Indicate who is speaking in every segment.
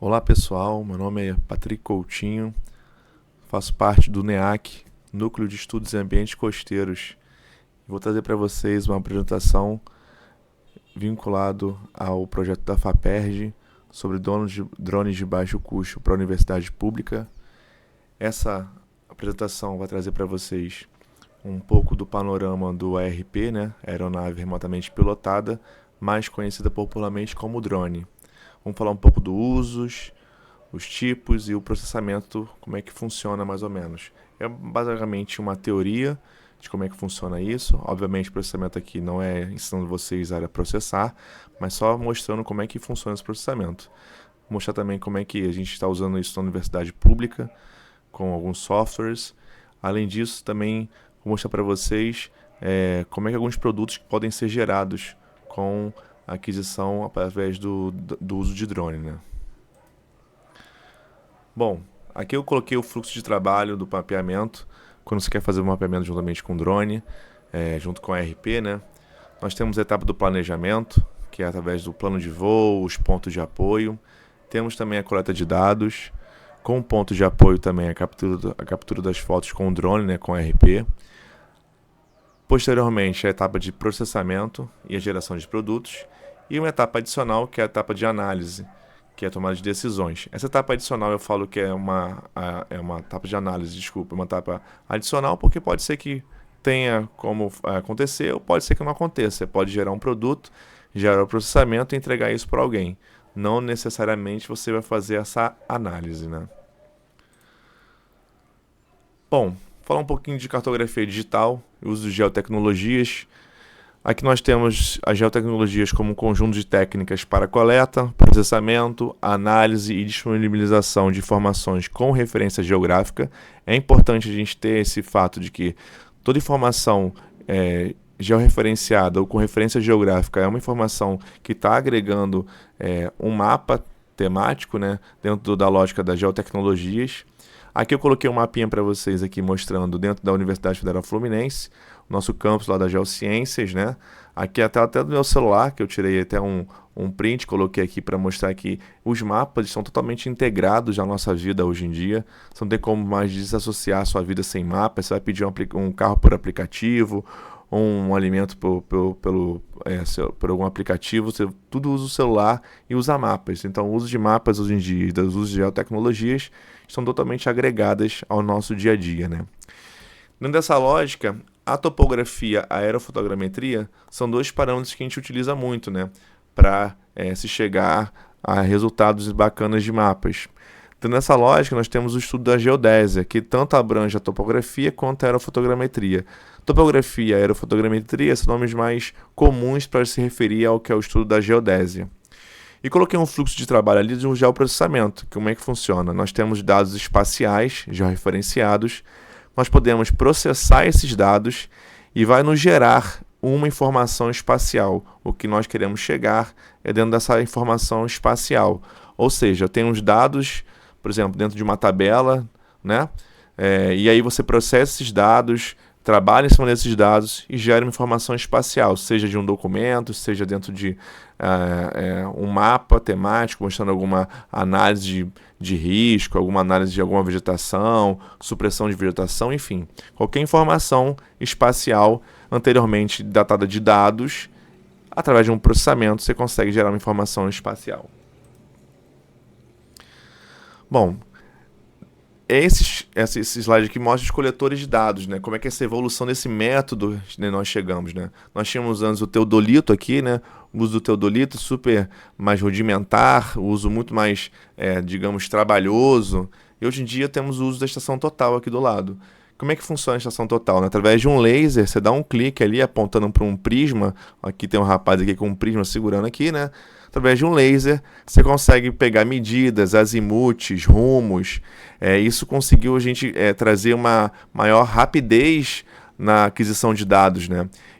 Speaker 1: Olá pessoal, meu nome é Patrick Coutinho, faço parte do NEAC, Núcleo de Estudos em Ambientes Costeiros. Vou trazer para vocês uma apresentação vinculado ao projeto da FAPERJ sobre drones de baixo custo para a universidade pública. Essa apresentação vai trazer para vocês um pouco do panorama do ARP, Aeronave Remotamente Pilotada, mais conhecida popularmente como drone. Vamos falar um pouco dos usos, os tipos e o processamento, como é que funciona mais ou menos. É basicamente uma teoria de como é que funciona isso. Obviamente o processamento aqui não é ensinando vocês a processar, mas só mostrando como é que funciona esse processamento. Vou mostrar também como é que a gente está usando isso na universidade pública, com alguns softwares. Além disso, também vou mostrar para vocês como é que alguns produtos podem ser gerados com a aquisição através do uso de drone, Bom, aqui eu coloquei o fluxo de trabalho do mapeamento, quando você quer fazer o mapeamento juntamente com o drone, junto com a ARP, Nós temos a etapa do planejamento, que é através do plano de voo, os pontos de apoio. Temos também a coleta de dados, com pontos de apoio também a captura das fotos com o drone, com a ARP. Posteriormente, a etapa de processamento e a geração de produtos. E uma etapa adicional, que é a etapa de análise, que é a tomada de decisões. Essa etapa adicional eu falo que é uma etapa de análise, uma etapa adicional, porque pode ser que tenha como acontecer ou pode ser que não aconteça. Você pode gerar um produto, gerar o processamento e entregar isso para alguém. Não necessariamente você vai fazer essa análise, Bom, falar um pouquinho de cartografia digital, uso de geotecnologias. Aqui nós temos as geotecnologias como um conjunto de técnicas para coleta, processamento, análise e disponibilização de informações com referência geográfica. É importante a gente ter esse fato de que toda informação georreferenciada ou com referência geográfica é uma informação que está agregando um mapa temático, dentro da lógica das geotecnologias. Aqui eu coloquei um mapinha para vocês aqui mostrando dentro da Universidade Federal Fluminense, nosso campus lá das Geociências, Aqui até do meu celular, que eu tirei até um print, coloquei aqui para mostrar que os mapas estão totalmente integrados na nossa vida hoje em dia. Você não tem como mais desassociar a sua vida sem mapa. Você vai pedir um carro por aplicativo, um alimento por algum aplicativo, você tudo usa o celular e usa mapas. Então o uso de mapas hoje em dia e dos usos de geotecnologias estão totalmente agregadas ao nosso dia a dia, Dentro dessa lógica, a topografia e a aerofotogrametria são dois parâmetros que a gente utiliza muito, para se chegar a resultados bacanas de mapas. Então, nessa lógica, nós temos o estudo da geodésia, que tanto abrange a topografia quanto a aerofotogrametria. Topografia e aerofotogrametria são nomes mais comuns para se referir ao que é o estudo da geodésia. E coloquei um fluxo de trabalho ali de um geoprocessamento. Como é que funciona? Nós temos dados espaciais, georreferenciados, nós podemos processar esses dados e vai nos gerar uma informação espacial. O que nós queremos chegar é dentro dessa informação espacial. Ou seja, eu tenho uns dados, por exemplo, dentro de uma tabela, e aí você processa esses dados, trabalha em cima desses dados e gera uma informação espacial, seja de um documento, seja dentro de um mapa temático, mostrando alguma análise de risco, alguma análise de alguma vegetação, supressão de vegetação, enfim. Qualquer informação espacial anteriormente datada de dados, através de um processamento, você consegue gerar uma informação espacial. Bom, esse slide aqui mostra os coletores de dados, como é que é essa evolução desse método nós chegamos, Nós tínhamos antes o teodolito aqui, o uso do teodolito super mais rudimentar, o uso muito mais, digamos, trabalhoso, e hoje em dia temos o uso da estação total aqui do lado. Como é que funciona a estação total? Através de um laser, você dá um clique ali apontando para um prisma, aqui tem um rapaz aqui com um prisma segurando aqui, Através de um laser, você consegue pegar medidas, azimutes, rumos. Isso conseguiu a gente trazer uma maior rapidez na aquisição de dados,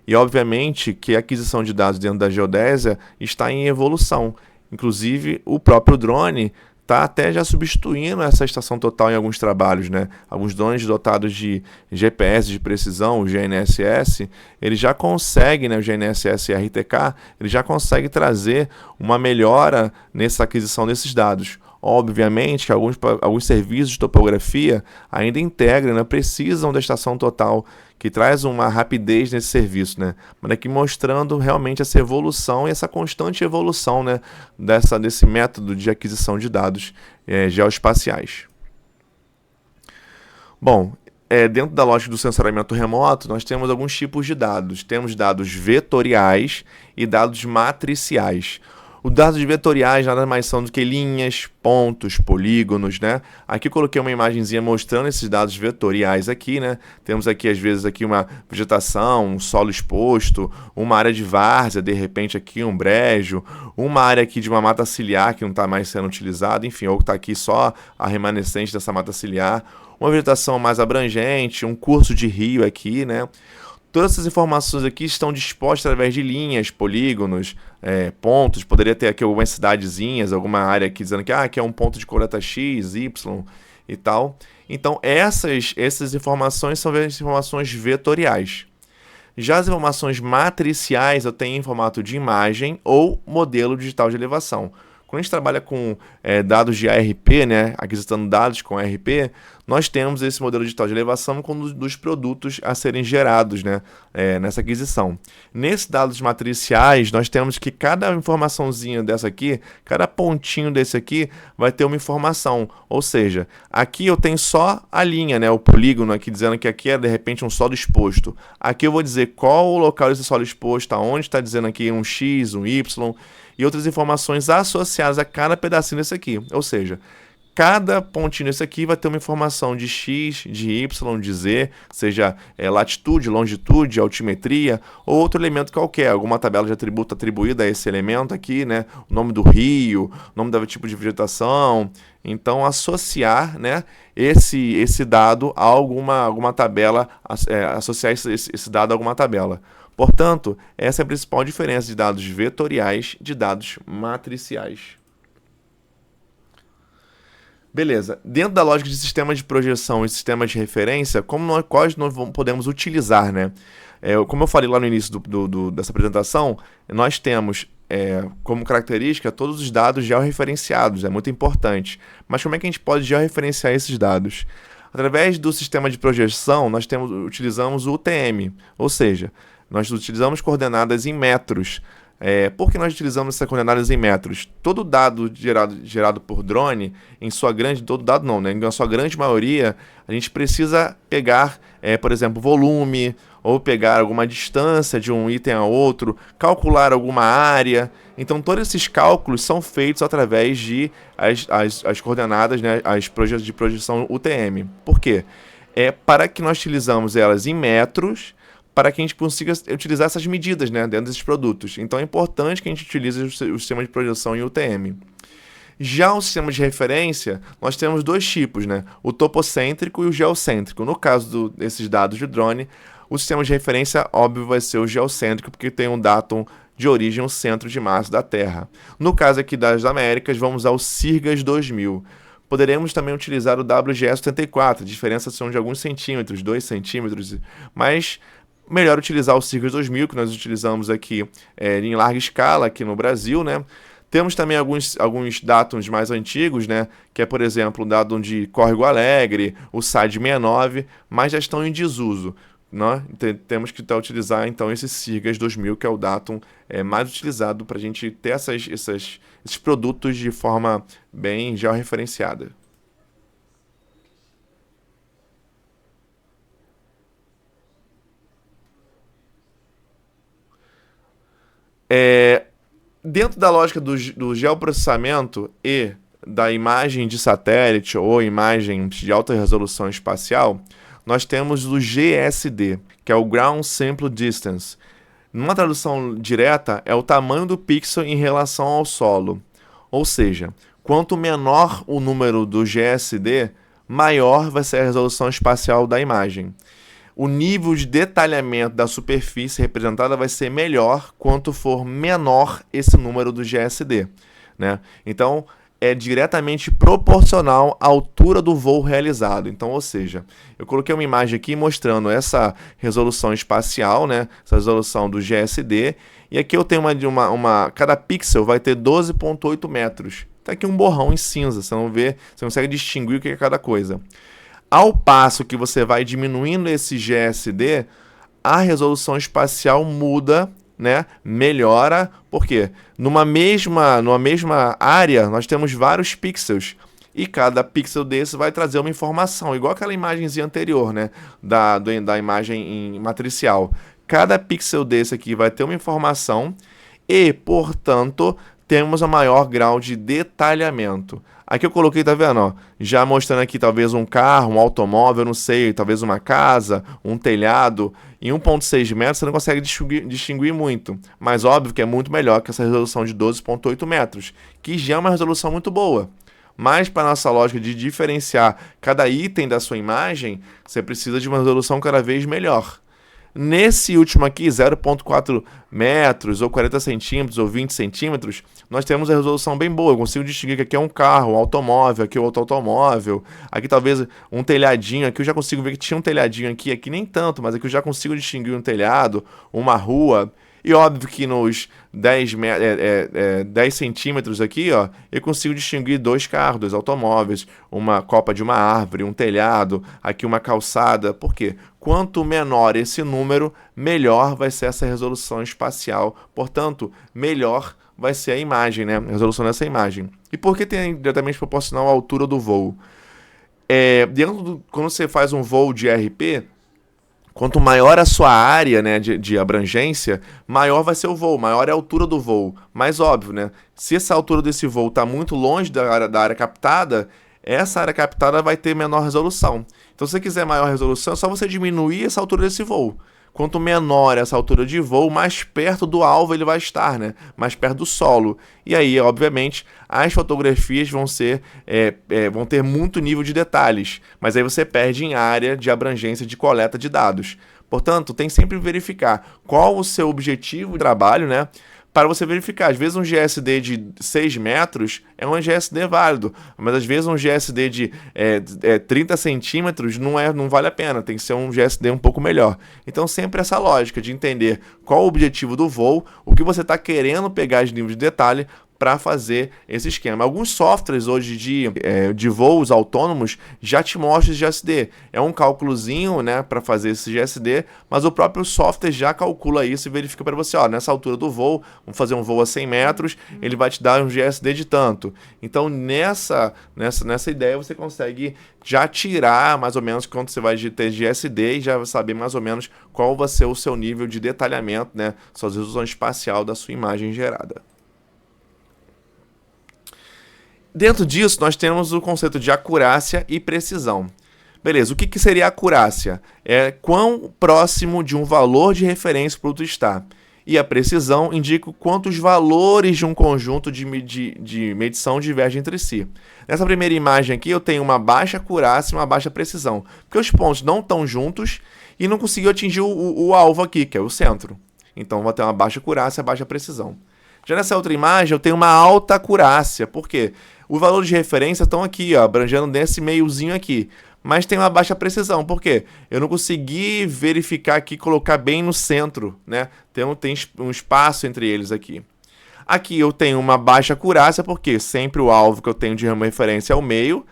Speaker 1: E, obviamente, que a aquisição de dados dentro da geodésia está em evolução. Inclusive, o próprio drone está até já substituindo essa estação total em alguns trabalhos, Alguns drones dotados de GPS de precisão, o GNSS, ele já consegue, o GNSS RTK, ele já consegue trazer uma melhora nessa aquisição desses dados. Obviamente que alguns serviços de topografia ainda integram, né, precisam da estação total, que traz uma rapidez nesse serviço, né? Mas aqui mostrando realmente essa evolução e essa constante evolução, né, desse método de aquisição de dados geoespaciais. Bom, dentro da lógica do sensoriamento remoto, nós temos alguns tipos de dados. Temos dados vetoriais e dados matriciais. Os dados vetoriais nada mais são do que linhas, pontos, polígonos, né? Aqui eu coloquei uma imagenzinha mostrando esses dados vetoriais aqui, né? Temos aqui, às vezes, aqui uma vegetação, um solo exposto, uma área de várzea, de repente aqui um brejo, uma área aqui de uma mata ciliar que não está mais sendo utilizada, enfim, ou que está aqui só a remanescente dessa mata ciliar, uma vegetação mais abrangente, um curso de rio aqui, né? Todas essas informações aqui estão dispostas através de linhas, polígonos, pontos. Poderia ter aqui algumas cidadezinhas, alguma área aqui dizendo que aqui é um ponto de coleta X, Y e tal. Então, essas informações são as informações vetoriais. Já as informações matriciais eu tenho em formato de imagem ou modelo digital de elevação. Quando a gente trabalha com dados de ARP, né, aquisitando dados com ARP, nós temos esse modelo digital de elevação como um dos produtos a serem gerados, né, nessa aquisição. Nesses dados matriciais, nós temos que cada informaçãozinha dessa aqui, cada pontinho desse aqui, vai ter uma informação. Ou seja, aqui eu tenho só a linha, né, o polígono aqui, dizendo que aqui é de repente um solo exposto. Aqui eu vou dizer qual o local desse solo exposto, aonde está dizendo aqui um X, um Y, e outras informações associadas a cada pedacinho desse aqui. Ou seja, cada pontinho desse aqui vai ter uma informação de X, de Y, de Z, seja latitude, longitude, altimetria, ou outro elemento qualquer, alguma tabela de atributo atribuída a esse elemento aqui, né? O nome do rio, o nome do tipo de vegetação. Então, associar, né, esse dado a alguma tabela, associar esse dado a alguma tabela. Portanto, essa é a principal diferença de dados vetoriais de dados matriciais. Beleza. Dentro da lógica de sistema de projeção e sistema de referência, quais nós podemos utilizar, né? Como eu falei lá no início dessa apresentação, nós temos como característica todos os dados georreferenciados, é muito importante. Mas como é que a gente pode georreferenciar esses dados? Através do sistema de projeção, nós utilizamos o UTM, ou seja, nós utilizamos coordenadas em metros. Por que nós utilizamos essas coordenadas em metros? Todo dado gerado por drone, em sua grande maioria, a gente precisa pegar, por exemplo, volume, ou pegar alguma distância de um item a outro, calcular alguma área. Então, todos esses cálculos são feitos através de as coordenadas, né, as projetos de projeção UTM. Por quê? Para que nós utilizamos elas em metros, para que a gente consiga utilizar essas medidas, né, dentro desses produtos. Então é importante que a gente utilize o sistema de projeção em UTM. Já o sistema de referência, nós temos dois tipos, né, o topocêntrico e o geocêntrico. No caso desses dados de drone, o sistema de referência, óbvio, vai ser o geocêntrico, porque tem um datum de origem, um centro de massa da Terra. No caso aqui das Américas, vamos usar o CIRGAS 2000. Poderemos também utilizar o WGS-84, diferença são de alguns centímetros, 2 centímetros, mas melhor utilizar o CIRGAS 2000, que nós utilizamos aqui em larga escala aqui no Brasil, né? Temos também alguns datums mais antigos, né? Que é, por exemplo, o datum de Córrego Alegre, o SAD 69, mas já estão em desuso. Né? Temos que utilizar, então, esse CIRGAS 2000, que é o datum mais utilizado para a gente ter esses produtos de forma bem georreferenciada. Dentro da lógica do geoprocessamento e da imagem de satélite ou imagem de alta resolução espacial, nós temos o GSD, que é o Ground Sample Distance. Numa tradução direta, é o tamanho do pixel em relação ao solo. Ou seja, quanto menor o número do GSD, maior vai ser a resolução espacial da imagem. O nível de detalhamento da superfície representada vai ser melhor quanto for menor esse número do GSD, né? Então, é diretamente proporcional à altura do voo realizado. Então, ou seja, eu coloquei uma imagem aqui mostrando essa resolução espacial, né? Essa resolução do GSD, E aqui eu tenho cada pixel vai ter 12,8 metros. Tá aqui um borrão em cinza, você não vê, você consegue distinguir o que é cada coisa. Ao passo que você vai diminuindo esse GSD, a resolução espacial muda, né? Melhora, por quê? Numa mesma área, nós temos vários pixels. E cada pixel desse vai trazer uma informação, igual aquela imagenzinha anterior, né? Da imagem matricial. Cada pixel desse aqui vai ter uma informação e, portanto, temos um maior grau de detalhamento. Aqui eu coloquei, tá vendo? Ó, já mostrando aqui talvez um carro, um automóvel, não sei, talvez uma casa, um telhado. Em 1,6 metros você não consegue distinguir muito, mas óbvio que é muito melhor que essa resolução de 12,8 metros, que já é uma resolução muito boa. Mas para a nossa lógica de diferenciar cada item da sua imagem, você precisa de uma resolução cada vez melhor. Nesse último aqui, 0,4 metros, ou 40 centímetros, ou 20 centímetros, nós temos a resolução bem boa. Eu consigo distinguir que aqui é um carro, um automóvel, aqui é outro automóvel, aqui talvez um telhadinho, aqui eu já consigo ver que tinha um telhadinho aqui nem tanto, mas aqui eu já consigo distinguir um telhado, uma rua. E óbvio que nos 10 centímetros aqui, ó, eu consigo distinguir dois carros, dois automóveis, uma copa de uma árvore, um telhado, aqui uma calçada. Por quê? Quanto menor esse número, melhor vai ser essa resolução espacial. Portanto, melhor vai ser a imagem, né? A resolução dessa imagem. E por que tem diretamente proporcional à altura do voo? Quando você faz um voo de RP, quanto maior a sua área, né, de abrangência, maior vai ser o voo, maior é a altura do voo. Mas óbvio, né, se essa altura desse voo está muito longe da área captada, essa área captada vai ter menor resolução. Então, se você quiser maior resolução, é só você diminuir essa altura desse voo. Quanto menor essa altura de voo, mais perto do alvo ele vai estar, né? Mais perto do solo. E aí, obviamente, as fotografias vão ter muito nível de detalhes, mas aí você perde em área de abrangência de coleta de dados. Portanto, tem sempre que verificar qual o seu objetivo de trabalho, né? Para você verificar. Às vezes um GSD de 6 metros é um GSD válido, mas às vezes um GSD de 30 centímetros não vale a pena, tem que ser um GSD um pouco melhor. Então sempre essa lógica de entender qual o objetivo do voo, o que você está querendo pegar de nível de detalhe para fazer esse esquema. Alguns softwares hoje de voos autônomos já te mostram esse GSD. É um cálculozinho, né, para fazer esse GSD, mas o próprio software já calcula isso e verifica para você, ó, nessa altura do voo, vamos fazer um voo a 100 metros, ele vai te dar um GSD de tanto. Então, nessa ideia, você consegue já tirar mais ou menos quanto você vai ter GSD e já saber mais ou menos qual vai ser o seu nível de detalhamento, né, sua resolução espacial da sua imagem gerada. Dentro disso, nós temos o conceito de acurácia e precisão. Beleza, o que seria acurácia? É quão próximo de um valor de referência o produto está. E a precisão indica quantos valores de um conjunto de medição divergem entre si. Nessa primeira imagem aqui, eu tenho uma baixa acurácia e uma baixa precisão, porque os pontos não estão juntos e não conseguiu atingir o alvo aqui, que é o centro. Então, vou ter uma baixa acurácia e baixa precisão. Já nessa outra imagem, eu tenho uma alta acurácia. Por quê? Os valores de referência estão aqui, ó, abrangendo nesse meiozinho aqui. Mas tem uma baixa precisão. Por quê? Eu não consegui verificar aqui, colocar bem no centro, né? Tem um espaço entre eles aqui. Aqui eu tenho uma baixa acurácia, porque sempre o alvo que eu tenho de referência é o meio.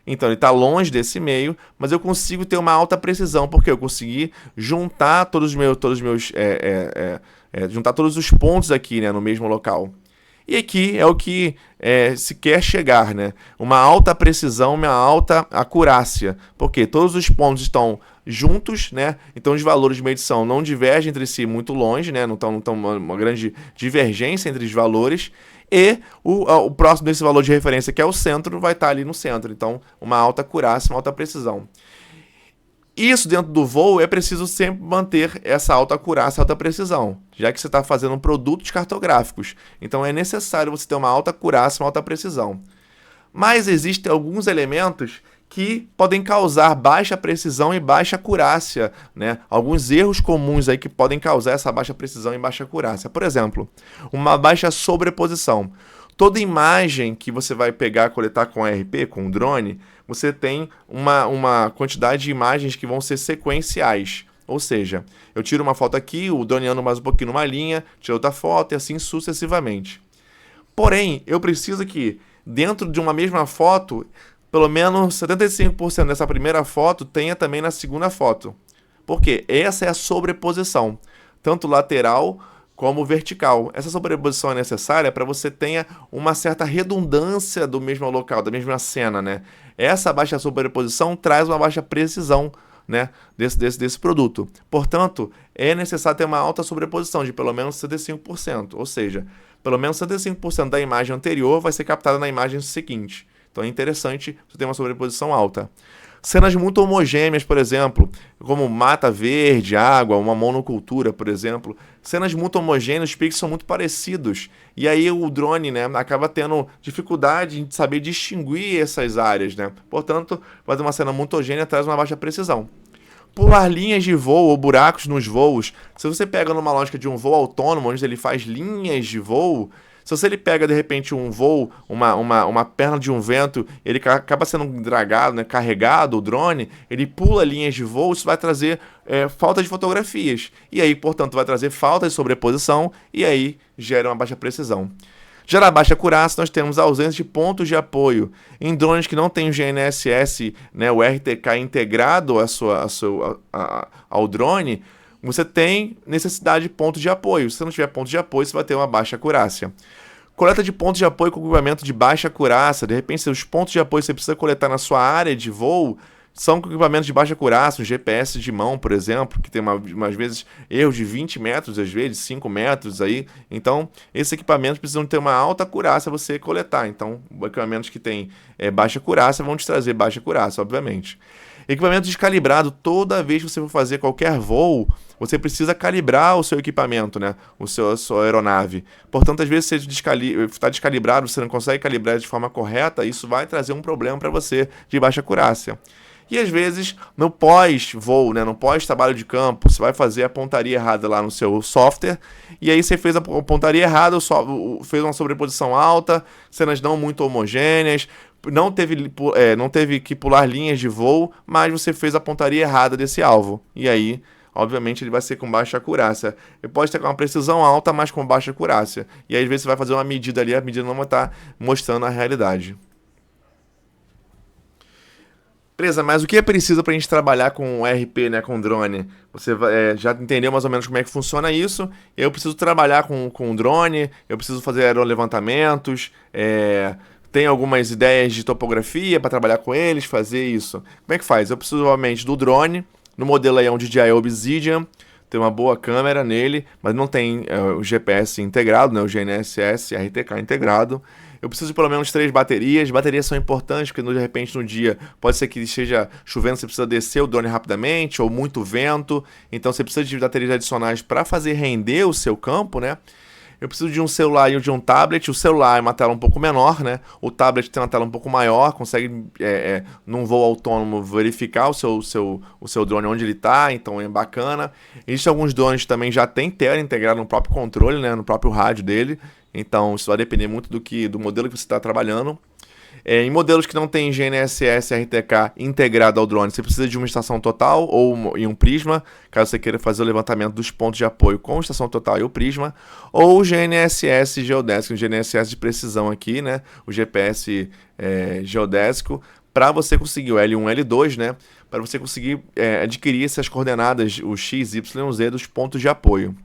Speaker 1: Então ele está longe desse meio, mas eu consigo ter uma alta precisão, porque eu consegui juntar juntar todos os pontos aqui, né, no mesmo local. E aqui é o que se quer chegar, né? Uma alta precisão, uma alta acurácia, porque todos os pontos estão juntos, né? Então os valores de medição não divergem entre si muito longe, né? Não estão uma grande divergência entre os valores. E o próximo desse valor de referência, que é o centro, vai estar ali no centro. Então, uma alta acurácia, uma alta precisão. Isso dentro do voo é preciso sempre manter essa alta acurácia, alta precisão, já que você está fazendo produtos cartográficos. Então é necessário você ter uma alta acurácia, uma alta precisão. Mas existem alguns elementos que podem causar baixa precisão e baixa acurácia, né? Alguns erros comuns aí que podem causar essa baixa precisão e baixa acurácia. Por exemplo, uma baixa sobreposição. Toda imagem que você vai pegar, coletar com RP, com o drone, você tem uma quantidade de imagens que vão ser sequenciais. Ou seja, eu tiro uma foto aqui, o drone anda mais um pouquinho numa linha, tiro outra foto e assim sucessivamente. Porém, eu preciso que dentro de uma mesma foto, pelo menos 75% dessa primeira foto tenha também na segunda foto. Porque essa é a sobreposição, tanto lateral como vertical. Essa sobreposição é necessária para você tenha uma certa redundância do mesmo local, da mesma cena, né? Essa baixa sobreposição traz uma baixa precisão, né, desse produto. Portanto, é necessário ter uma alta sobreposição de pelo menos 75%, ou seja, pelo menos 75% da imagem anterior vai ser captada na imagem seguinte. Então é interessante você ter uma sobreposição alta. Cenas muito homogêneas, por exemplo, como mata verde, água, uma monocultura, por exemplo. Cenas muito homogêneas, os pixels são muito parecidos. E aí o drone, né, acaba tendo dificuldade em saber distinguir essas áreas, né? Portanto, fazer uma cena muito homogênea traz uma baixa precisão. Pular linhas de voo ou buracos nos voos. Se você pega numa lógica de um voo autônomo, onde ele faz linhas de voo, se você ele pega de repente um voo, uma perna de um vento, ele acaba sendo dragado, né, carregado, o drone, ele pula linhas de voo, isso vai trazer falta de fotografias. E aí, portanto, vai trazer falta de sobreposição e aí gera uma baixa precisão. Já na baixa acurácia, nós temos a ausência de pontos de apoio. Em drones que não tem o GNSS, né, o RTK integrado ao drone, você tem necessidade de pontos de apoio. Se você não tiver pontos de apoio, você vai ter uma baixa acurácia. Coleta de pontos de apoio com equipamento de baixa acurácia. De repente, se os pontos de apoio que você precisa coletar na sua área de voo são com equipamentos de baixa acurácia, um GPS de mão, por exemplo, que tem umas vezes erros de 20 metros, às vezes 5 metros aí. Então, esses equipamentos precisam ter uma alta acurácia para você coletar. Então, equipamentos que têm baixa acurácia vão te trazer baixa acurácia, obviamente. Equipamento descalibrado, toda vez que você for fazer qualquer voo, você precisa calibrar o seu equipamento, né? A sua aeronave. Portanto, às vezes você está descalibrado, você não consegue calibrar de forma correta, isso vai trazer um problema para você de baixa acurácia. E às vezes, no pós-voo, né, no pós-trabalho de campo, você vai fazer a pontaria errada lá no seu software, e aí você fez a pontaria errada, fez uma sobreposição alta, cenas não muito homogêneas, não teve que pular linhas de voo, mas você fez a pontaria errada desse alvo. E aí, obviamente, ele vai ser com baixa acurácia. Ele pode ter uma precisão alta, mas com baixa acurácia. E aí, às vezes, você vai fazer uma medida ali, a medida não vai estar mostrando a realidade. Beleza, mas o que é preciso para a gente trabalhar com RP, né, com drone? Você já entendeu mais ou menos como é que funciona isso. Eu preciso trabalhar com drone, eu preciso fazer aerolevantamentos, tem algumas ideias de topografia para trabalhar com eles, fazer isso. Como é que faz? Eu preciso, obviamente, do drone. No modelo aí é um DJI Obsidian, tem uma boa câmera nele, mas não tem o GPS integrado, né, o GNSS, RTK integrado. Eu preciso de pelo menos 3 baterias. Baterias são importantes porque, de repente, no dia pode ser que esteja chovendo, você precisa descer o drone rapidamente, ou muito vento. Então, você precisa de baterias adicionais para fazer render o seu campo, né? Eu preciso de um celular e de um tablet. O celular é uma tela um pouco menor, né? O tablet tem uma tela um pouco maior, consegue, num voo autônomo, verificar o seu drone onde ele está, então é bacana. Existem alguns drones que também já tem tela integrada no próprio controle, né? No próprio rádio dele. Então, isso vai depender muito do modelo que você está trabalhando. Em modelos que não tem GNSS RTK integrado ao drone, você precisa de uma estação total ou em um prisma, caso você queira fazer o levantamento dos pontos de apoio com a estação total e o prisma, ou o GNSS geodésico, o GNSS de precisão aqui, né? O GPS geodésico, para você conseguir o L1, L2, né? Para você conseguir adquirir essas coordenadas, o X, Y, Z dos pontos de apoio.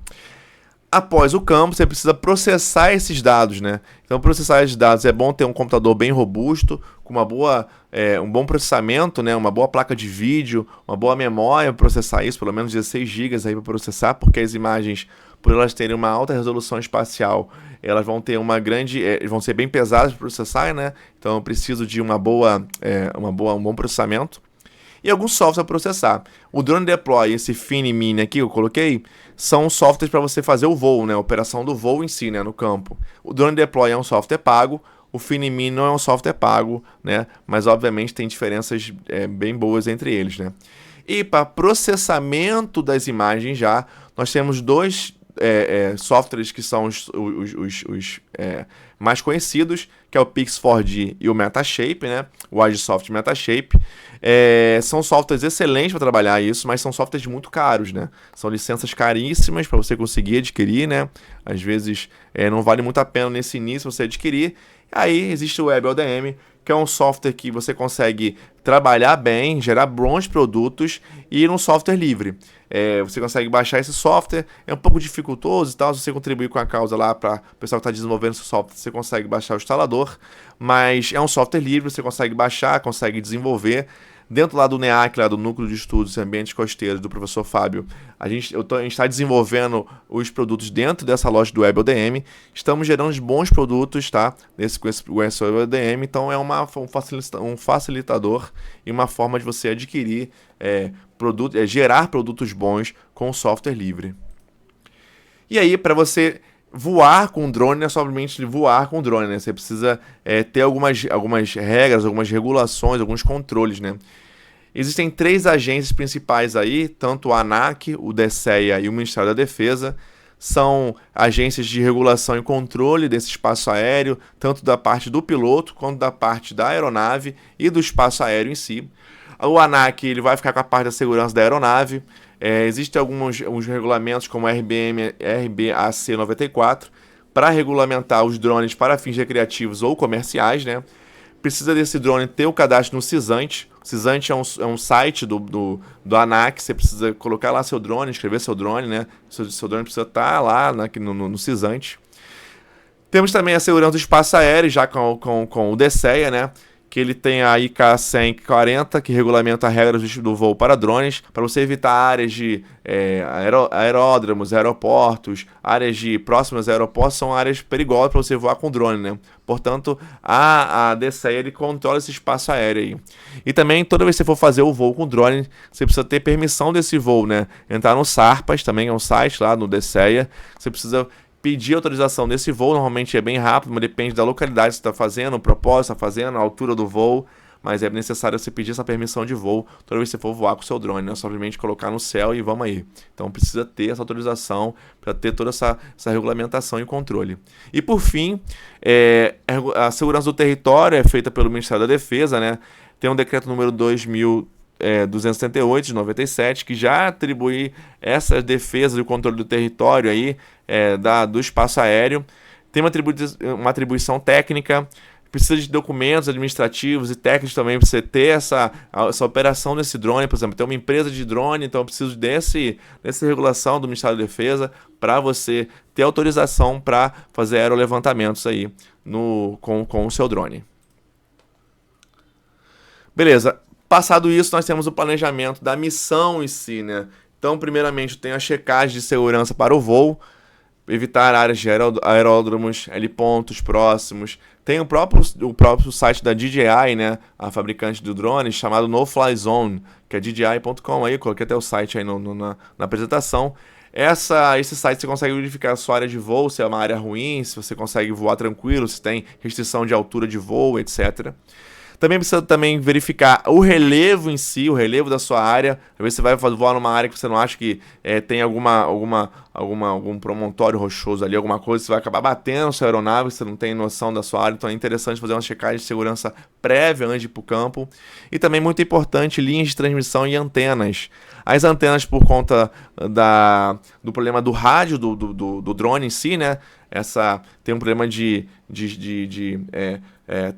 Speaker 1: Após o campo, você precisa processar esses dados, né? Então, processar esses dados é bom ter um computador bem robusto, com um bom processamento, né? Uma boa placa de vídeo, uma boa memória para processar isso, pelo menos 16 GB aí para processar, porque as imagens, por elas terem uma alta resolução espacial, elas vão ter vão ser bem pesadas para processar, né? Então, eu preciso de um bom processamento. E algum software para processar. O Drone Deploy, esse Fini Mini aqui que eu coloquei, são softwares para você fazer o voo, né? A operação do voo em si, né? No campo. O Drone Deploy é um software pago, o Fini Mini não é um software pago, né? Mas obviamente tem diferenças bem boas entre eles, né? E para processamento das imagens nós temos dois softwares que são os mais conhecidos, que é o Pix4D e o Metashape, né? O Agisoft Metashape. São softwares excelentes para trabalhar isso, mas são softwares muito caros, né? São licenças caríssimas para você conseguir adquirir, né? Às vezes não vale muito a pena nesse início você adquirir. Aí existe o WebLDM, que é um software que você consegue trabalhar bem, gerar bons produtos e num software livre. Você consegue baixar esse software, é um pouco dificultoso e tal, se você contribuir com a causa lá para o pessoal que está desenvolvendo esse software, você consegue baixar o instalador, mas é um software livre, você consegue baixar, consegue desenvolver. Dentro lá do NEAC, lá do Núcleo de Estudos e Ambientes Costeiros, do professor Fábio, a gente está desenvolvendo os produtos dentro dessa loja do WebLDM. Estamos gerando bons produtos, tá? Com esse WebLDM, então é um facilitador e uma forma de você adquirir gerar produtos bons com software livre. E aí, para você voar com drone, não é somente voar com drone, né? Você precisa ter algumas regras, algumas regulações, alguns controles, né? Existem 3 agências principais aí, tanto a ANAC, o DSEA e o Ministério da Defesa. São agências de regulação e controle desse espaço aéreo, tanto da parte do piloto, quanto da parte da aeronave e do espaço aéreo em si. O ANAC ele vai ficar com a parte da segurança da aeronave. Existem alguns regulamentos, como o RBAC 94, para regulamentar os drones para fins recreativos ou comerciais, né? Precisa desse drone ter o cadastro no Cisante. O Cisante é um site do ANAC, você precisa colocar lá seu drone, escrever seu drone, né? Seu drone precisa estar lá no Cisante. Temos também a segurança do espaço aéreo, já com o DSEA, né? Que ele tem a IK 10040, que regulamenta regras do voo para drones, para você evitar áreas de aeródromos, aeroportos, áreas próximas a aeroportos, são áreas perigosas para você voar com drone, né? Portanto, a DSEA ele controla esse espaço aéreo aí. E também, toda vez que você for fazer o voo com drone, você precisa ter permissão desse voo, né? Entrar no SARPAS, também é um site lá no DSEA, você precisa pedir autorização desse voo. Normalmente é bem rápido, mas depende da localidade que você está fazendo, o propósito que está fazendo, a altura do voo, mas é necessário você pedir essa permissão de voo toda vez que você for voar com o seu drone, não é simplesmente colocar no céu e vamos aí. Então precisa ter essa autorização para ter toda essa regulamentação e controle. E por fim, a segurança do território é feita pelo Ministério da Defesa, né? Tem um decreto número 278 de 97, que já atribui essa defesa e o controle do território aí, do espaço aéreo. Tem uma atribuição técnica, precisa de documentos administrativos e técnicos também para você ter essa operação desse drone. Por exemplo, tem uma empresa de drone, então eu preciso dessa regulação do Ministério da Defesa para você ter autorização para fazer aerolevantamentos aí com o seu drone. Beleza. Passado isso, nós temos o planejamento da missão em si, né? Então, primeiramente, tem a checagem de segurança para o voo, evitar áreas de aeródromos, helipontos próximos. Tem o próprio site da DJI, né? A fabricante do drone, chamado No Fly Zone, que é dji.com aí, coloquei até o site aí na apresentação. Esse site você consegue verificar a sua área de voo, se é uma área ruim, se você consegue voar tranquilo, se tem restrição de altura de voo, etc. Também precisa verificar o relevo em si, o relevo da sua área. Às vezes você vai voar numa área que você não acha que tem algum promontório rochoso ali, alguma coisa, você vai acabar batendo sua aeronave, você não tem noção da sua área, então é interessante fazer uma checagem de segurança prévia antes de ir para o campo. E também muito importante, linhas de transmissão e antenas. As antenas, por conta do problema do rádio do drone em si, né? Tem um problema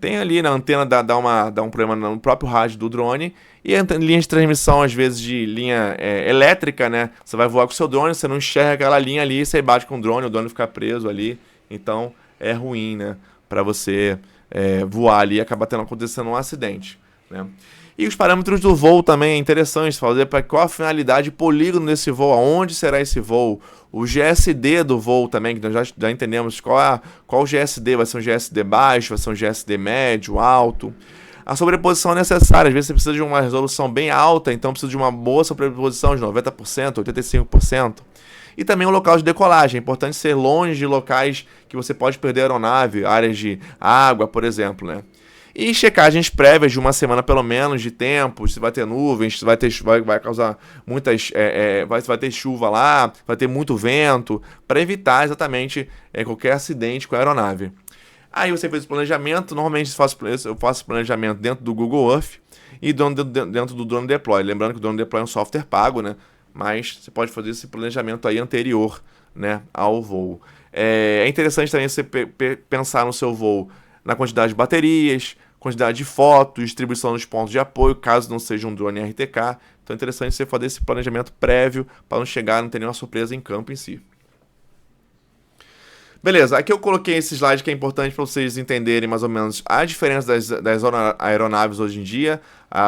Speaker 1: tem ali na antena, dá um problema no próprio rádio do drone. E a linha de transmissão, às vezes, de linha elétrica, né? Você vai voar com o seu drone, você não enxerga aquela linha ali, você bate com o drone fica preso ali. Então, é ruim, né? Para você voar ali e acabar acontecendo um acidente, né? E os parâmetros do voo também é interessante fazer para qual a finalidade, polígono desse voo, aonde será esse voo, o GSD do voo também, que nós já entendemos qual o GSD, vai ser um GSD baixo, vai ser um GSD médio, alto. A sobreposição é necessária, às vezes você precisa de uma resolução bem alta, então precisa de uma boa sobreposição de 90%, 85%. E também o local de decolagem, é importante ser longe de locais que você pode perder a aeronave, áreas de água, por exemplo, né? E checagens prévias de uma semana pelo menos de tempo, se vai ter nuvens, se vai causar muitas. Vai ter chuva lá, vai ter muito vento, para evitar exatamente qualquer acidente com a aeronave. Aí você fez o planejamento, normalmente eu faço planejamento dentro do Google Earth e dentro do Drone Deploy. Lembrando que o Drone Deploy é um software pago, né? Mas você pode fazer esse planejamento aí anterior, né, ao voo. É interessante também você pensar no seu voo na quantidade de baterias, quantidade de fotos, distribuição dos pontos de apoio, caso não seja um drone RTK. Então é interessante você fazer esse planejamento prévio para não chegar e não ter nenhuma surpresa em campo em si. Beleza, aqui eu coloquei esse slide que é importante para vocês entenderem mais ou menos a diferença das aeronaves hoje em dia,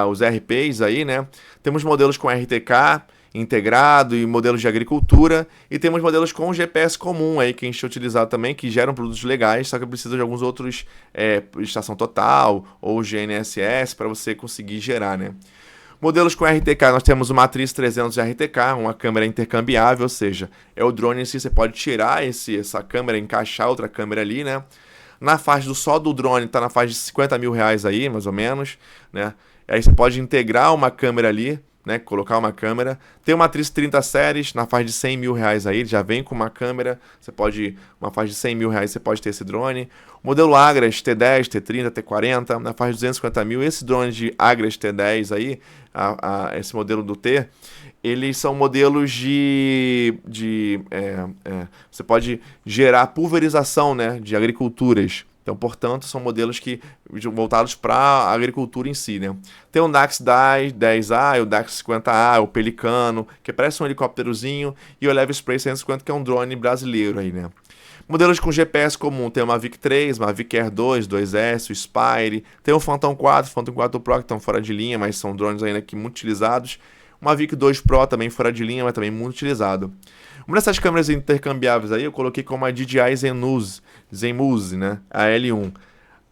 Speaker 1: os RPs aí, né? Temos modelos com RTK integrado e modelos de agricultura, e temos modelos com GPS comum aí que a gente utilizado também, que geram produtos legais, só que precisa de alguns outros, estação total ou GNSS para você conseguir gerar, né? Modelos com RTK, nós temos o Matriz 300 RTK, uma câmera intercambiável, ou seja, é o drone em si, você pode tirar essa câmera, encaixar outra câmera ali, né? Na faixa só do drone está na faixa de 50 mil reais aí, mais ou menos, né? Aí você pode integrar uma câmera ali, né? Colocar uma câmera. Tem o Matriz 30 séries na faixa de 100 mil reais aí, ele já vem com uma câmera, uma faixa de 100 mil reais você pode ter esse drone. O modelo Agras T10, T30, T40, na faixa de 250 mil, esse drone de Agras T10 aí, esse modelo do T, eles são modelos você pode gerar pulverização, né, de agriculturas. Então, portanto, são modelos voltados para a agricultura em si, né? Tem o Dax 10A, o Dax 50A, o Pelicano, que parece um helicópterozinho, e o Eleve Spray 150, que é um drone brasileiro aí, né? Modelos com GPS comum, tem o Mavic 3, Mavic Air 2, 2S, o Spire, tem o Phantom 4, Phantom 4 Pro, que estão fora de linha, mas são drones ainda aqui muito utilizados. O Mavic 2 Pro também fora de linha, mas também muito utilizado. Uma dessas câmeras intercambiáveis aí eu coloquei como a DJI Zenmuse, né? A L1.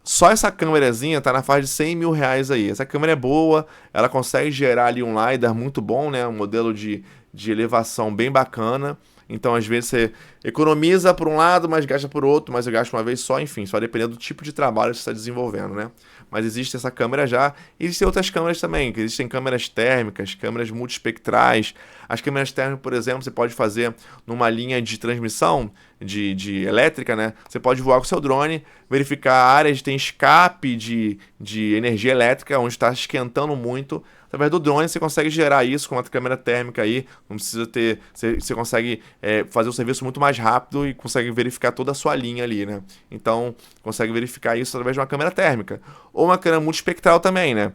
Speaker 1: Só essa câmerazinha tá na faixa de 100 mil reais aí. Essa câmera é boa, ela consegue gerar ali um LiDAR muito bom, né? Um modelo de elevação bem bacana. Então, às vezes, você economiza por um lado, mas gasta por outro, mas eu gasto uma vez só, enfim, só dependendo do tipo de trabalho que você está desenvolvendo, né? Mas existe essa câmera já. E existem outras câmeras também, que existem câmeras térmicas, câmeras multiespectrais. As câmeras térmicas, por exemplo, você pode fazer numa linha de transmissão de elétrica, né? Você pode voar com o seu drone, verificar áreas que tem escape de energia elétrica, onde está esquentando muito. Através do drone você consegue gerar isso com uma câmera térmica aí, não precisa ter, você consegue fazer o serviço muito mais rápido e consegue verificar toda a sua linha ali, né? Então, consegue verificar isso através de uma câmera térmica. Ou uma câmera multiespectral também, né?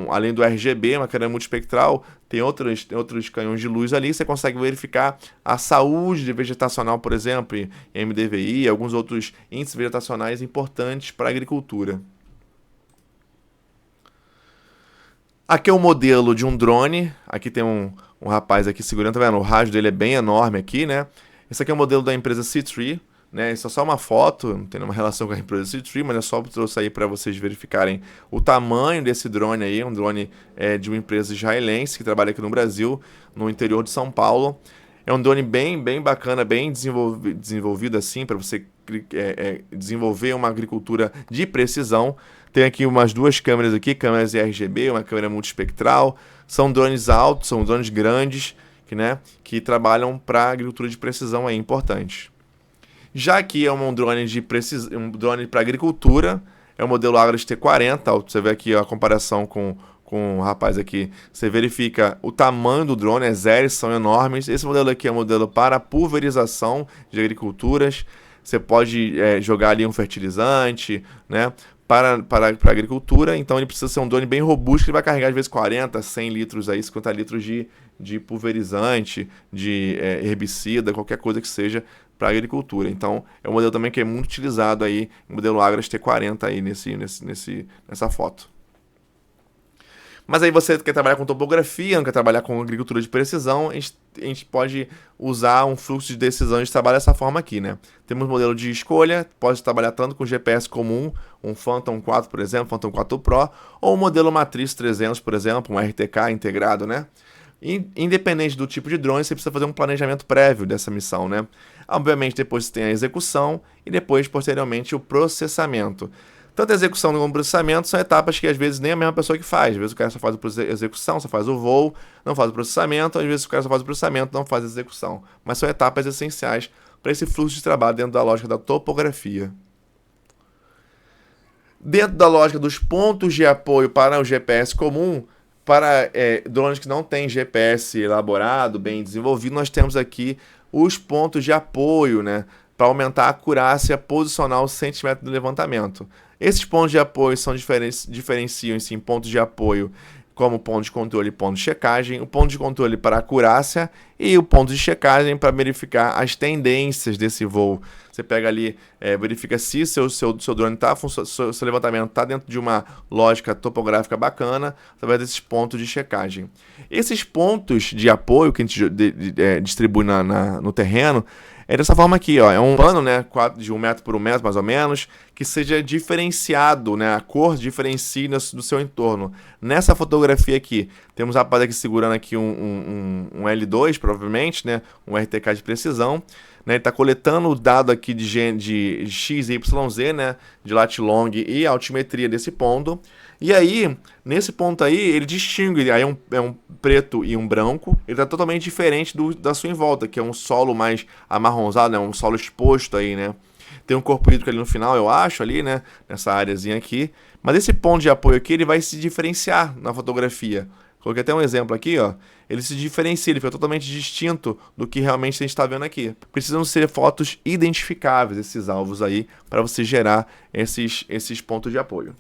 Speaker 1: Além do RGB, uma câmera multiespectral, tem outros canhões de luz ali, você consegue verificar a saúde vegetacional, por exemplo, em MDVI, alguns outros índices vegetacionais importantes para a agricultura. Aqui é um modelo de um drone, aqui tem um rapaz aqui segurando, tá vendo? O rádio dele é bem enorme aqui, né? Esse aqui é o modelo da empresa C-Tree, né? Isso é só uma foto, não tem nenhuma relação com a empresa C-Tree, mas é só trouxe aí para vocês verificarem o tamanho desse drone aí, um drone de uma empresa israelense que trabalha aqui no Brasil, no interior de São Paulo. É um drone bem bacana, bem desenvolvido assim, para você desenvolver uma agricultura de precisão. Tem aqui umas duas câmeras aqui, câmeras RGB, uma câmera multiespectral. São drones altos, são drones grandes, que trabalham para agricultura de precisão aí, importantes. Já aqui é um drone para agricultura, é o modelo Agras T40, você vê aqui a comparação com o rapaz aqui, você verifica o tamanho do drone, as hélices são enormes. Esse modelo aqui é um modelo para pulverização de agriculturas, você pode jogar ali um fertilizante, né? Para a agricultura, então ele precisa ser um drone bem robusto, que vai carregar às vezes 40, 100 litros, aí, 50 litros de pulverizante, de herbicida, qualquer coisa que seja para a agricultura. Então é um modelo também que é muito utilizado aí, o modelo Agras T40 aí nessa foto. Mas aí você quer trabalhar com topografia, não quer trabalhar com agricultura de precisão, a gente pode usar um fluxo de decisão de trabalho dessa forma aqui, né? Temos modelo de escolha, pode trabalhar tanto com GPS comum, um Phantom 4, por exemplo, Phantom 4 Pro, ou um modelo Matriz 300, por exemplo, um RTK integrado, né? Independente do tipo de drone, você precisa fazer um planejamento prévio dessa missão, né? Obviamente, depois você tem a execução e depois, posteriormente, o processamento. Tanto a execução como o processamento são etapas que às vezes nem a mesma pessoa que faz. Às vezes o cara só faz a execução, só faz o voo, não faz o processamento. Às vezes o cara só faz o processamento, não faz a execução. Mas são etapas essenciais para esse fluxo de trabalho dentro da lógica da topografia. Dentro da lógica dos pontos de apoio para o GPS comum, para drones que não têm GPS elaborado, bem desenvolvido, nós temos aqui os pontos de apoio, né, para aumentar a acurácia posicional centímetro do levantamento. Esses pontos de apoio diferenciam-se em pontos de apoio como ponto de controle e ponto de checagem, o ponto de controle para acurácia e o ponto de checagem para verificar as tendências desse voo. Você pega ali, verifica se seu drone seu levantamento está dentro de uma lógica topográfica bacana, através desses pontos de checagem. Esses pontos de apoio que a gente distribui no terreno, é dessa forma aqui, ó, é um pano, né, de 1 metro por 1 metro, mais ou menos, que seja diferenciado, né, a cor diferencie do seu entorno. Nessa fotografia aqui, temos a rapaz aqui segurando aqui um L2, provavelmente, né, um RTK de precisão, né, ele está coletando o dado aqui de X, Y, Z, né, de lat long e altimetria desse ponto. E aí, nesse ponto aí, ele distingue, aí é um preto e um branco, ele está totalmente diferente da sua envolta, que é um solo mais amarronzado, né, um solo exposto aí, né. Tem um corpo hídrico ali no final, eu acho, ali, né, nessa áreazinha aqui. Mas esse ponto de apoio aqui, ele vai se diferenciar na fotografia. Coloquei até um exemplo aqui, ó. Ele se diferencia, ele fica totalmente distinto do que realmente a gente está vendo aqui. Precisam ser fotos identificáveis, esses alvos aí, para você gerar esses pontos de apoio.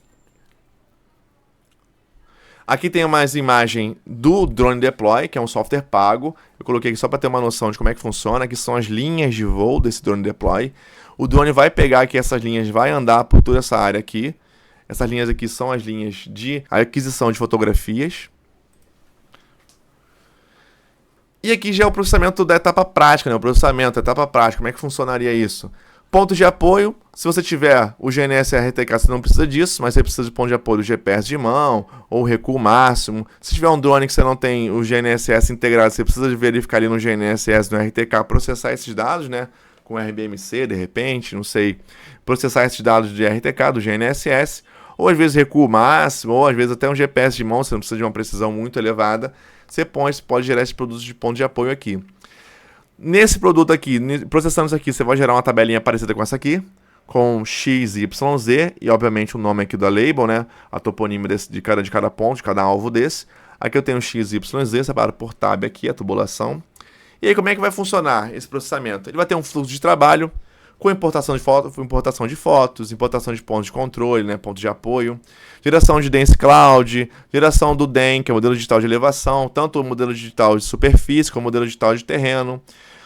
Speaker 1: Aqui tem mais imagem do Drone Deploy, que é um software pago. Eu coloquei aqui só para ter uma noção de como é que funciona. Aqui são as linhas de voo desse Drone Deploy. O drone vai pegar aqui essas linhas, vai andar por toda essa área aqui. Essas linhas aqui são as linhas de aquisição de fotografias. E aqui já é o processamento da etapa prática, né? O processamento, a etapa prática, como é que funcionaria isso? Pontos de apoio, se você tiver o GNSS RTK, você não precisa disso, mas você precisa de ponto de apoio do GPS de mão, ou recuo máximo. Se tiver um drone que você não tem o GNSS integrado, você precisa verificar ali no GNSS, no RTK, processar esses dados, né? Com RBMC, de repente, não sei. Processar esses dados de RTK, do GNSS, ou às vezes recuo máximo, ou às vezes até um GPS de mão, você não precisa de uma precisão muito elevada. Você pode gerar esses produtos de ponto de apoio aqui. Nesse produto aqui, processando isso aqui, você vai gerar uma tabelinha parecida com essa aqui, com X, Y, Z, e obviamente o nome aqui da label, né? A toponímia de cada ponto, de cada alvo desse. Aqui eu tenho X, Y, Z, separado por tab aqui, a tubulação. E aí como é que vai funcionar esse processamento? Ele vai ter um fluxo de trabalho, com importação de fotos, importação de pontos de controle, né, pontos de apoio, geração de Dense Cloud, geração do DEM, que é o modelo digital de elevação, tanto o modelo digital de superfície como o modelo digital de terreno.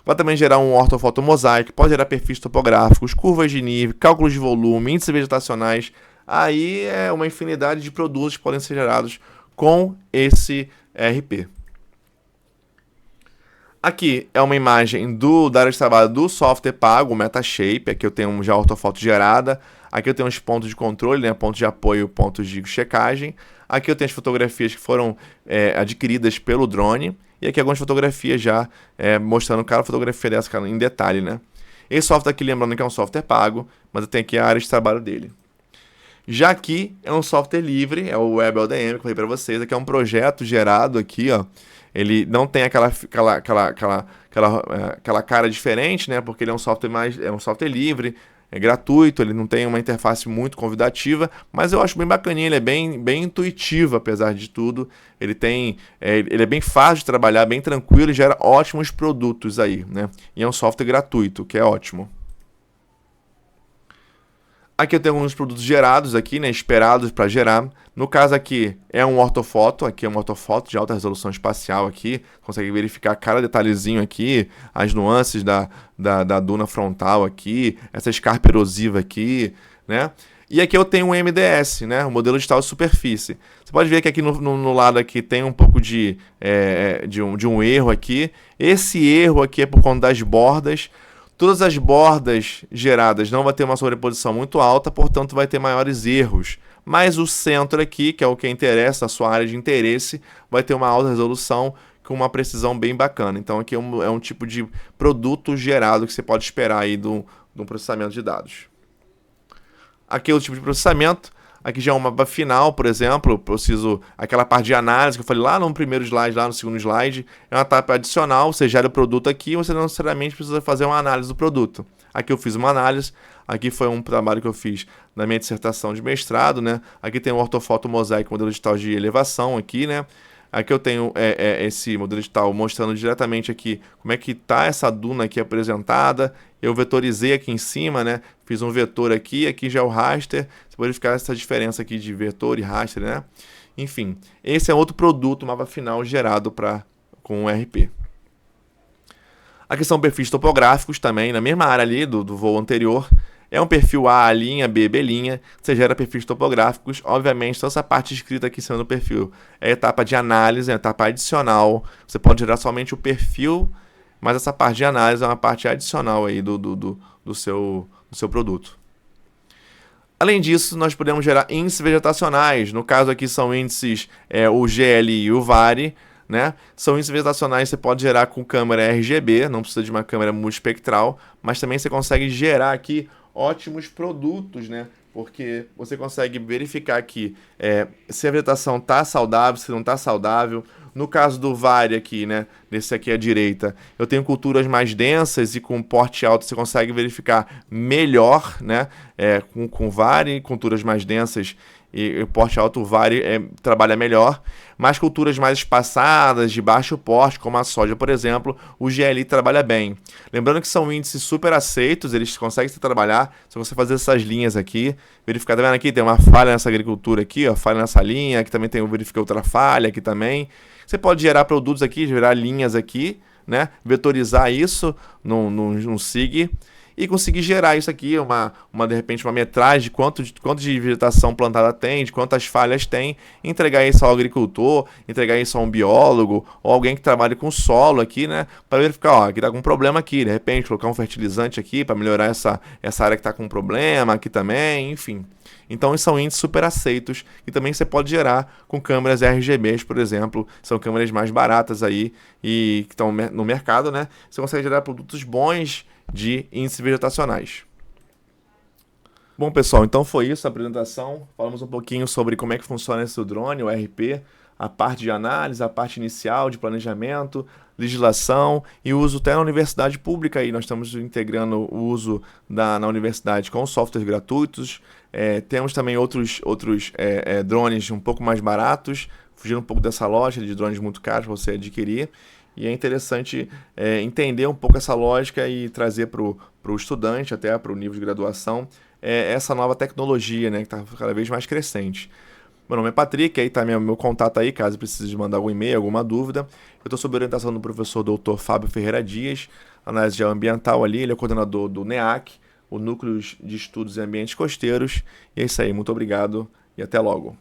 Speaker 1: Vai também gerar um ortofotomosaico, pode gerar perfis topográficos, curvas de nível, cálculos de volume, índices vegetacionais. Aí é uma infinidade de produtos que podem ser gerados com esse ERP. Aqui é uma imagem da área de trabalho do software pago, o Metashape. Aqui eu tenho já a ortofoto gerada. Aqui eu tenho os pontos de controle, né, pontos de apoio, pontos de checagem. Aqui eu tenho as fotografias que foram adquiridas pelo drone. E aqui algumas fotografias já mostrando cada fotografia dessa em detalhe, né? Esse software aqui, lembrando que é um software pago, mas eu tenho aqui a área de trabalho dele. Já aqui é um software livre, é o WebLDM, que eu falei para vocês. Aqui é um projeto gerado aqui, ó. Ele não tem aquela cara diferente, né? Porque ele é um software livre, é gratuito, ele não tem uma interface muito convidativa, mas eu acho bem bacaninha, ele é bem intuitivo, apesar de tudo. Ele é bem fácil de trabalhar, bem tranquilo e gera ótimos produtos aí, né? E é um software gratuito, que é ótimo. Aqui eu tenho alguns produtos gerados aqui, né, esperados para gerar. No caso aqui é um ortofoto, aqui é uma ortofoto de alta resolução espacial aqui. Consegue verificar cada detalhezinho aqui, as nuances da duna frontal aqui, essa escarpa erosiva aqui, né? E aqui eu tenho um MDS, né, um modelo digital de superfície. Você pode ver que aqui no lado aqui tem um pouco de um erro aqui. Esse erro aqui é por conta das bordas. Todas as bordas geradas não vai ter uma sobreposição muito alta, portanto vai ter maiores erros. Mas o centro aqui, que é o que interessa, a sua área de interesse, vai ter uma alta resolução com uma precisão bem bacana. Então aqui é um tipo de produto gerado que você pode esperar aí de um processamento de dados. Aqui é o tipo de processamento. Aqui já é um mapa final, por exemplo, eu preciso... Aquela parte de análise que eu falei lá no primeiro slide, lá no segundo slide, é uma etapa adicional, você gera o produto aqui, você não necessariamente precisa fazer uma análise do produto. Aqui eu fiz uma análise, aqui foi um trabalho que eu fiz na minha dissertação de mestrado, né? Aqui tem o ortofoto mosaico, modelo digital de elevação aqui, né? Aqui eu tenho esse modelo digital mostrando diretamente aqui como é que está essa duna aqui apresentada. Eu vetorizei aqui em cima, né? Fiz um vetor aqui, aqui já é o raster. Você pode verificar essa diferença aqui de vetor e raster, né? Enfim, esse é outro produto, mapa final gerado com o RP. Aqui são perfis topográficos também, na mesma área ali do voo anterior. É um perfil A', B', B', você gera perfis topográficos. Obviamente, toda essa parte escrita aqui em cima do perfil é a etapa de análise, é a etapa adicional. Você pode gerar somente o perfil, mas essa parte de análise é uma parte adicional aí do seu produto. Além disso, nós podemos gerar índices vegetacionais. No caso aqui são índices, o GLI e o VARI, né? São índices vegetacionais que você pode gerar com câmera RGB, não precisa de uma câmera multispectral, mas também você consegue gerar aqui ótimos produtos, né? Porque você consegue verificar aqui se a vegetação está saudável, se não está saudável. No caso do VARI aqui, né? Nesse aqui à direita, eu tenho culturas mais densas e com porte alto você consegue verificar melhor, né? Com VARI, culturas mais densas e porte alto, o VARI trabalha melhor. Mas culturas mais espaçadas, de baixo porte, como a soja, por exemplo, o GLI trabalha bem. Lembrando que são índices super aceitos, eles conseguem se trabalhar, se você fazer essas linhas aqui, verificar, tá vendo aqui, tem uma falha nessa agricultura aqui, ó, falha nessa linha, aqui também tem, eu verifiquei outra falha aqui também. Você pode gerar produtos aqui, gerar linhas aqui, né, vetorizar isso num SIG, e conseguir gerar isso aqui, de repente uma metragem de quanto de vegetação plantada tem, de quantas falhas tem, entregar isso ao agricultor, entregar isso a um biólogo ou alguém que trabalhe com solo aqui, né, para verificar, ó, aqui tá com um problema aqui, de repente colocar um fertilizante aqui para melhorar essa área que está com um problema aqui também, enfim. Então, são índices super aceitos e também você pode gerar com câmeras RGBs, por exemplo, são câmeras mais baratas aí e que estão no mercado, né? Você consegue gerar produtos bons de índices vegetacionais. Bom, pessoal, então foi isso a apresentação. Falamos um pouquinho sobre como é que funciona esse drone, o RP, a parte de análise, a parte inicial de planejamento, legislação e uso até na universidade pública. Aí nós estamos integrando o uso na universidade com softwares gratuitos. Temos também outros drones um pouco mais baratos, fugindo um pouco dessa loja de drones muito caros para você adquirir. E é interessante entender um pouco essa lógica e trazer para o estudante, até para o nível de graduação, essa nova tecnologia, né, que está cada vez mais crescente. Meu nome é Patrick, aí está meu contato aí, caso precise de mandar algum e-mail, alguma dúvida. Eu estou sob orientação do professor Dr. Fábio Ferreira Dias, análise geoambiental ali, ele é o coordenador do NEAC, o Núcleo de Estudos em Ambientes Costeiros. E é isso aí, muito obrigado e até logo.